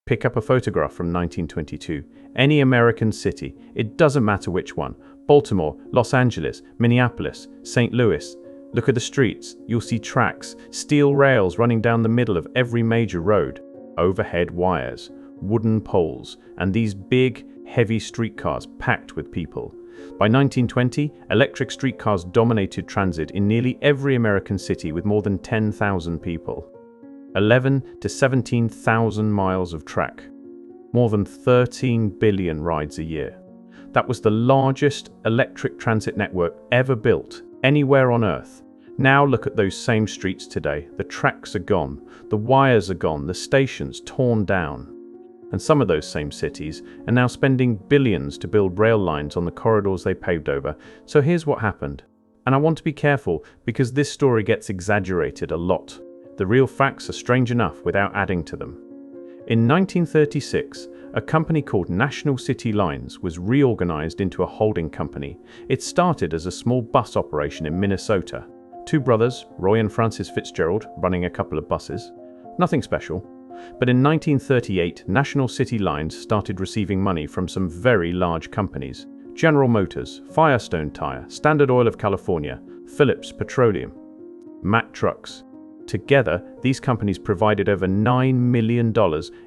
Pick up a photograph from 1922. Any American city, it doesn't matter which one. Baltimore, Los Angeles, Minneapolis, St. Louis. Look at the streets. You'll see tracks, steel rails running down the middle of every major road, overhead wires, wooden poles, and these big, heavy streetcars packed with people. By 1920, electric streetcars dominated transit in nearly every American city with more than 10,000 people. 11 to 17,000 miles of track. More than 13 billion rides a year. That was the largest electric transit network ever built anywhere on Earth. Now look at those same streets today. The tracks are gone, the wires are gone, the stations torn down. And some of those same cities are now spending billions to build rail lines on the corridors they paved over. So here's what happened. And I want to be careful because this story gets exaggerated a lot. The real facts are strange enough without adding to them. In 1936, a company called National City Lines was reorganized into a holding company. It started as a small bus operation in Minnesota. Two brothers, Roy and Francis Fitzgerald, running a couple of buses. Nothing special. But in 1938, National City Lines started receiving money from some very large companies. General Motors, Firestone Tire, Standard Oil of California, Phillips Petroleum, Mack Trucks. Together, these companies provided over $9 million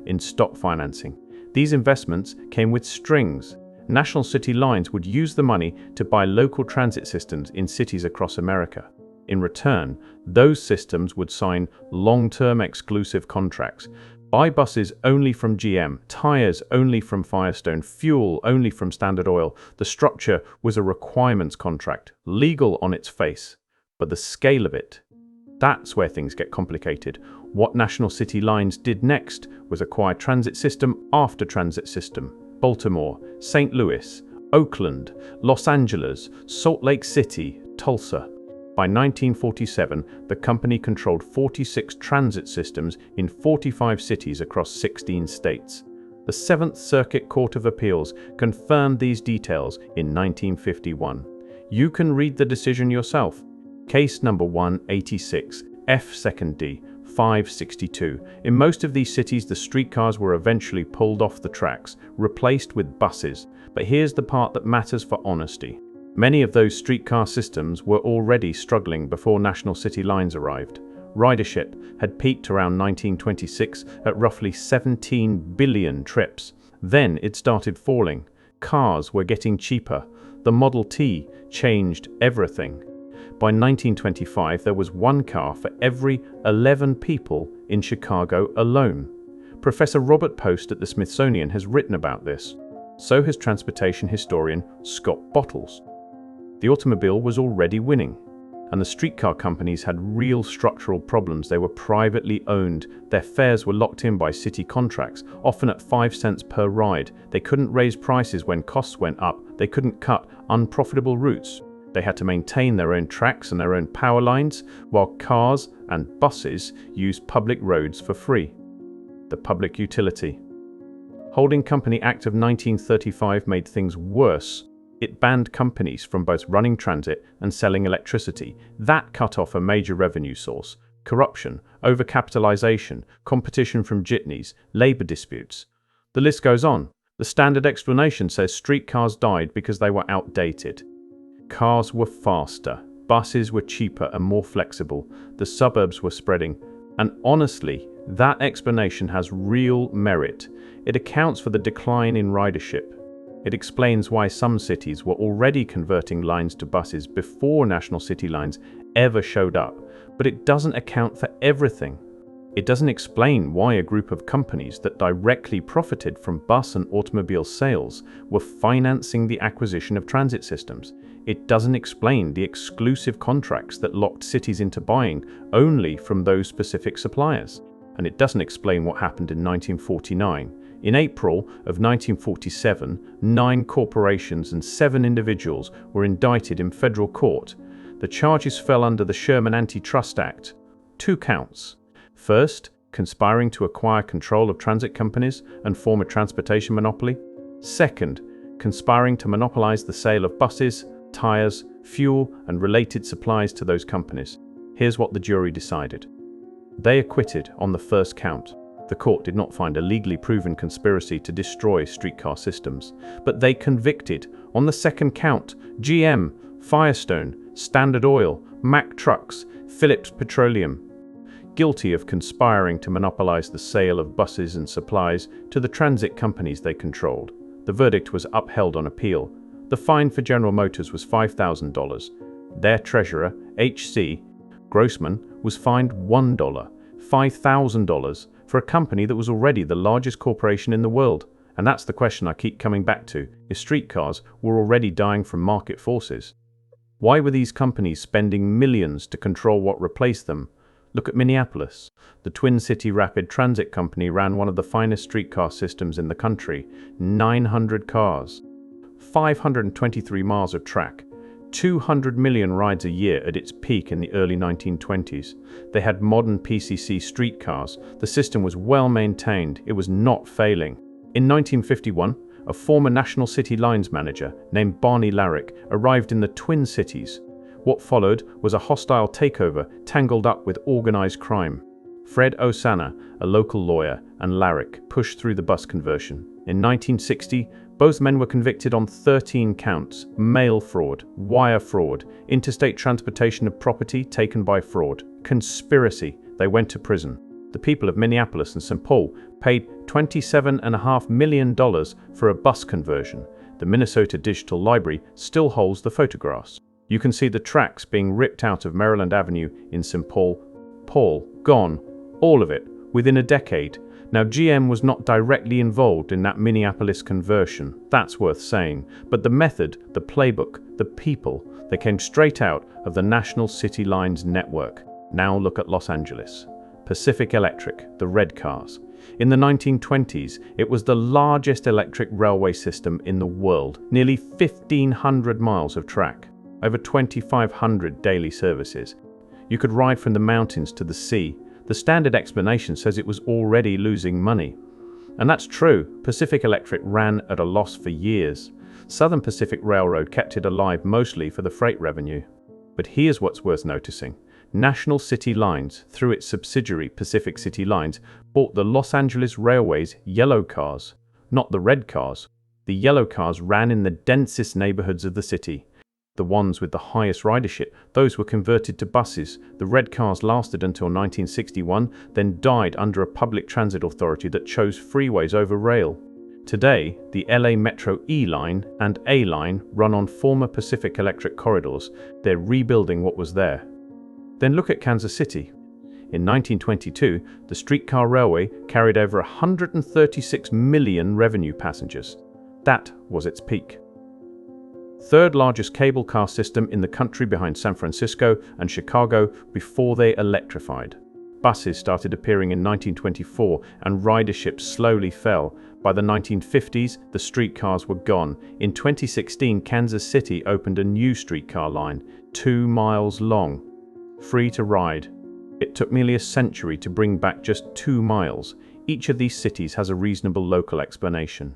in stock financing. These investments came with strings. National City Lines would use the money to buy local transit systems in cities across America. In return, those systems would sign long-term exclusive contracts, buy buses only from GM, tires only from Firestone, fuel only from Standard Oil. The structure was a requirements contract, legal on its face, but the scale of it, that's where things get complicated. What National City Lines did next was acquire transit system after transit system. Baltimore, St. Louis, Oakland, Los Angeles, Salt Lake City, Tulsa. By 1947, the company controlled 46 transit systems in 45 cities across 16 states. The Seventh Circuit Court of Appeals confirmed these details in 1951. You can read the decision yourself. Case number 186, F. 2nd D. 562. In most of these cities, the streetcars were eventually pulled off the tracks, replaced with buses. But here's the part that matters for honesty. Many of those streetcar systems were already struggling before National City Lines arrived. Ridership had peaked around 1926 at roughly 17 billion trips. Then it started falling. Cars were getting cheaper. The Model T changed everything. By 1925, there was one car for every 11 people in Chicago alone. Professor Robert Post at the Smithsonian has written about this. So has transportation historian Scott Bottles. The automobile was already winning, and the streetcar companies had real structural problems. They were privately owned. Their fares were locked in by city contracts, often at 5 cents per ride. They couldn't raise prices when costs went up. They couldn't cut unprofitable routes. They had to maintain their own tracks and their own power lines, while cars and buses used public roads for free. The Public Utility Holding Company Act of 1935 made things worse. It banned companies from both running transit and selling electricity. That cut off a major revenue source. Corruption, overcapitalization, competition from jitneys, labor disputes. The list goes on. The standard explanation says streetcars died because they were outdated. Cars were faster, buses were cheaper and more flexible, the suburbs were spreading, and honestly, that explanation has real merit. It accounts for the decline in ridership. It explains why some cities were already converting lines to buses before National City Lines ever showed up, but it doesn't account for everything. It doesn't explain why a group of companies that directly profited from bus and automobile sales were financing the acquisition of transit systems. It doesn't explain the exclusive contracts that locked cities into buying only from those specific suppliers. And it doesn't explain what happened in 1949. In April of 1947, 9 corporations and 7 individuals were indicted in federal court. The charges fell under the Sherman Antitrust Act. 2 counts. First, conspiring to acquire control of transit companies and form a transportation monopoly. Second, conspiring to monopolize the sale of buses, tires, fuel, and related supplies to those companies. Here's what the jury decided. They acquitted on the first count. The court did not find a legally proven conspiracy to destroy streetcar systems, but they convicted, on the second count, GM, Firestone, Standard Oil, Mack Trucks, Phillips Petroleum, guilty of conspiring to monopolize the sale of buses and supplies to the transit companies they controlled. The verdict was upheld on appeal. The fine for General Motors was $5,000. Their treasurer, H.C. Grossman, was fined $1, $5,000, for a company that was already the largest corporation in the world. And that's the question I keep coming back to, if streetcars were already dying from market forces. Why were these companies spending millions to control what replaced them? Look at Minneapolis. The Twin City Rapid Transit Company ran one of the finest streetcar systems in the country. 900 cars, 523 miles of track, 200 million rides a year at its peak in the early 1920s. They had modern PCC streetcars. The system was well maintained. It was not failing. In 1951, a former National City Lines manager named Barney Larrick arrived in the Twin Cities. What followed was a hostile takeover tangled up with organized crime. Fred Osana, a local lawyer, and Larrick pushed through the bus conversion. In 1960, both men were convicted on 13 counts: mail fraud, wire fraud, interstate transportation of property taken by fraud, conspiracy. They went to prison. The people of Minneapolis and St. Paul paid $27.5 million for a bus conversion. The Minnesota Digital Library still holds the photographs. You can see the tracks being ripped out of Maryland Avenue in St. Paul. Gone. All of it, within a decade. Now, GM was not directly involved in that Minneapolis conversion. That's worth saying. But the method, the playbook, the people, they came straight out of the National City Lines network. Now look at Los Angeles. Pacific Electric, the red cars. In the 1920s, it was the largest electric railway system in the world. Nearly 1,500 miles of track. Over 2,500 daily services. You could ride from the mountains to the sea. The standard explanation says it was already losing money. And that's true. Pacific Electric ran at a loss for years. Southern Pacific Railroad kept it alive mostly for the freight revenue. But here's what's worth noticing. National City Lines, through its subsidiary Pacific City Lines, bought the Los Angeles Railway's yellow cars, not the red cars. The yellow cars ran in the densest neighborhoods of the city. The ones with the highest ridership, those were converted to buses. The red cars lasted until 1961, then died under a public transit authority that chose freeways over rail. Today, the LA Metro E line and A line run on former Pacific Electric corridors. They're rebuilding what was there. Then look at Kansas City. In 1922, the streetcar railway carried over 136 million revenue passengers. That was its peak. Third largest cable car system in the country behind San Francisco and Chicago before they electrified. Buses started appearing in 1924 and ridership slowly fell. By the 1950s, the streetcars were gone. In 2016, Kansas City opened a new streetcar line, 2 miles long, free to ride. It took nearly a century to bring back just 2 miles. Each of these cities has a reasonable local explanation.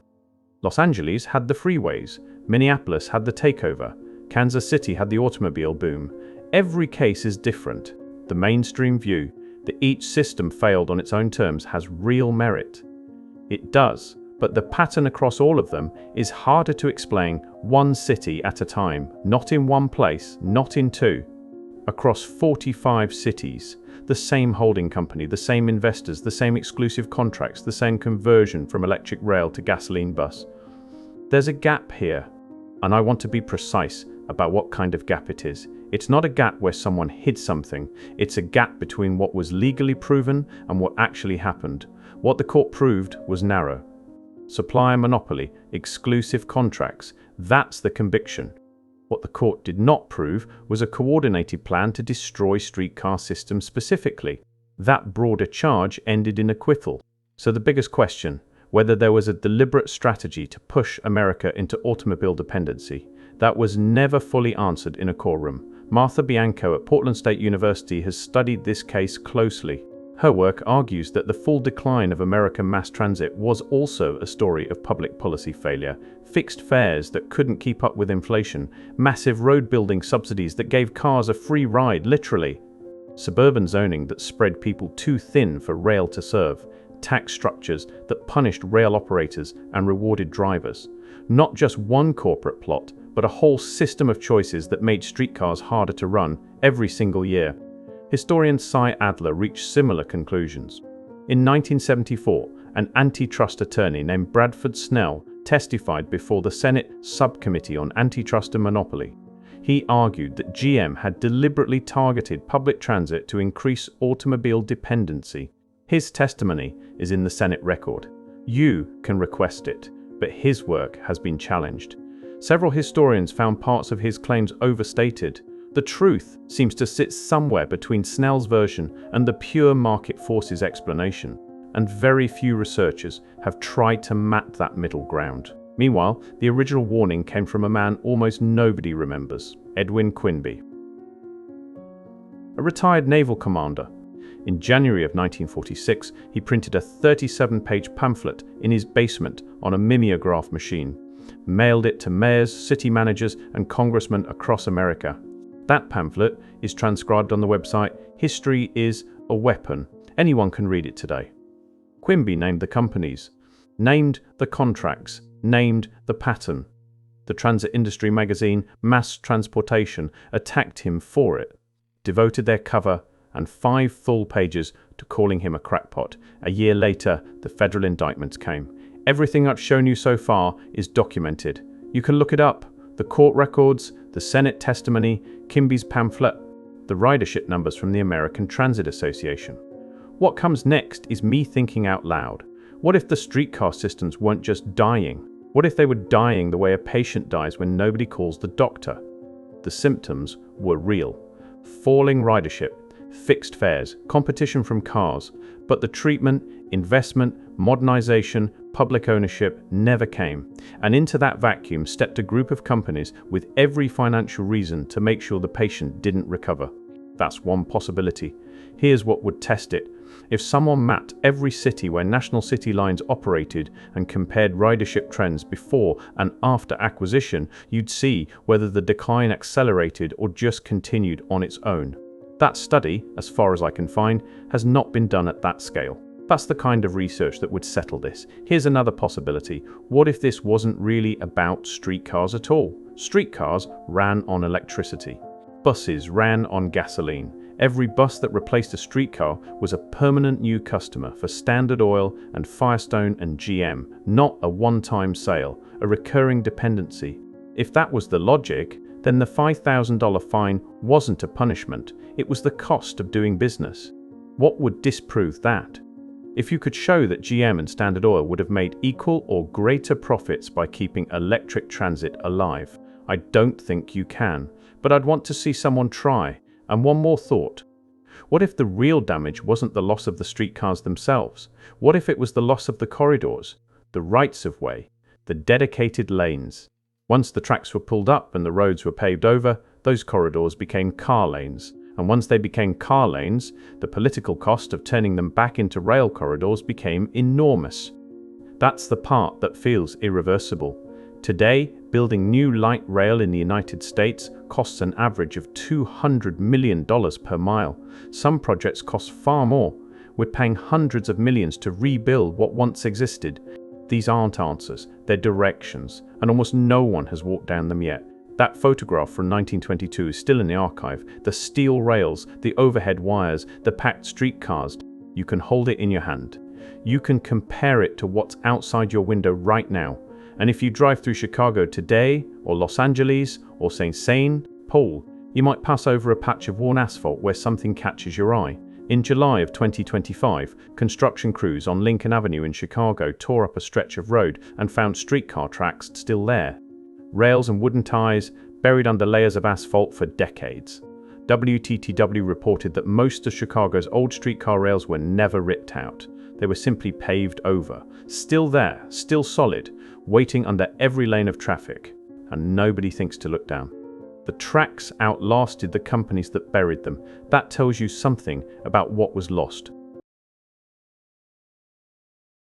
Los Angeles had the freeways. Minneapolis had the takeover. Kansas City had the automobile boom. Every case is different. The mainstream view that each system failed on its own terms has real merit. It does, but the pattern across all of them is harder to explain one city at a time, not in one place, not in two. Across 45 cities, the same holding company, the same investors, the same exclusive contracts, the same conversion from electric rail to gasoline bus. There's a gap here, and I want to be precise about what kind of gap it is. It's not a gap where someone hid something. It's a gap between what was legally proven and what actually happened. What the court proved was narrow. Supplier monopoly, exclusive contracts, that's the conviction. What the court did not prove was a coordinated plan to destroy streetcar systems specifically. That broader charge ended in acquittal. So the biggest question, whether there was a deliberate strategy to push America into automobile dependency, that was never fully answered in a courtroom. Martha Bianco at Portland State University has studied this case closely. Her work argues that the full decline of American mass transit was also a story of public policy failure. Fixed fares that couldn't keep up with inflation, massive road building subsidies that gave cars a free ride, literally. Suburban zoning that spread people too thin for rail to serve. had tax structures that punished rail operators and rewarded drivers. Not just one corporate plot, but a whole system of choices that made streetcars harder to run every single year. Historian Cy Adler reached similar conclusions. In 1974, an antitrust attorney named Bradford Snell testified before the Senate Subcommittee on Antitrust and Monopoly. He argued that GM had deliberately targeted public transit to increase automobile dependency. His testimony is in the Senate record. You can request it, but his work has been challenged. Several historians found parts of his claims overstated. The truth seems to sit somewhere between Snell's version and the pure market forces explanation, and very few researchers have tried to map that middle ground. Meanwhile, the original warning came from a man almost nobody remembers, Edwin Quinby, a retired naval commander. In January of 1946, he printed a 37-page pamphlet in his basement on a mimeograph machine, mailed it to mayors, city managers, and congressmen across America. That pamphlet is transcribed on the website History is a Weapon. Anyone can read it today. Quimby named the companies, named the contracts, named the pattern. The transit industry magazine Mass Transportation attacked him for it, devoted their cover and 5 full pages to calling him a crackpot. A year later, the federal indictments came. Everything I've shown you so far is documented. You can look it up. The court records, the Senate testimony, Quimby's pamphlet, the ridership numbers from the American Transit Association. What comes next is me thinking out loud. What if the streetcar systems weren't just dying? What if they were dying the way a patient dies when nobody calls the doctor? The symptoms were real. Falling ridership, fixed fares, competition from cars, but the treatment, investment, modernization, public ownership never came. And into that vacuum stepped a group of companies with every financial reason to make sure the patient didn't recover. That's one possibility. Here's what would test it. If someone mapped every city where National City Lines operated and compared ridership trends before and after acquisition, you'd see whether the decline accelerated or just continued on its own. That study, as far as I can find, has not been done at that scale. That's the kind of research that would settle this. Here's another possibility. What if this wasn't really about streetcars at all? Streetcars ran on electricity. Buses ran on gasoline. Every bus that replaced a streetcar was a permanent new customer for Standard Oil and Firestone and GM, not a one-time sale, a recurring dependency. If that was the logic, then the $5,000 fine wasn't a punishment, it was the cost of doing business. What would disprove that? If you could show that GM and Standard Oil would have made equal or greater profits by keeping electric transit alive, I don't think you can, but I'd want to see someone try. And one more thought. What if the real damage wasn't the loss of the streetcars themselves? What if it was the loss of the corridors, the rights-of-way, the dedicated lanes? Once the tracks were pulled up and the roads were paved over, those corridors became car lanes. And once they became car lanes, the political cost of turning them back into rail corridors became enormous. That's the part that feels irreversible. Today, building new light rail in the United States costs an average of $200 million per mile. Some projects cost far more. We're paying hundreds of millions to rebuild what once existed. These aren't answers, they're directions, and almost no one has walked down them yet. That photograph from 1922 is still in the archive. The steel rails, the overhead wires, the packed streetcars. You can hold it in your hand. You can compare it to what's outside your window right now. And if you drive through Chicago today, or Los Angeles, or St. Paul, you might pass over a patch of worn asphalt where something catches your eye. In July of 2025, construction crews on Lincoln Avenue in Chicago tore up a stretch of road and found streetcar tracks still there. Rails and wooden ties buried under layers of asphalt for decades. WTTW reported that most of Chicago's old streetcar rails were never ripped out. They were simply paved over, still there, still solid, waiting under every lane of traffic, and nobody thinks to look down. The tracks outlasted the companies that buried them. That tells you something about what was lost.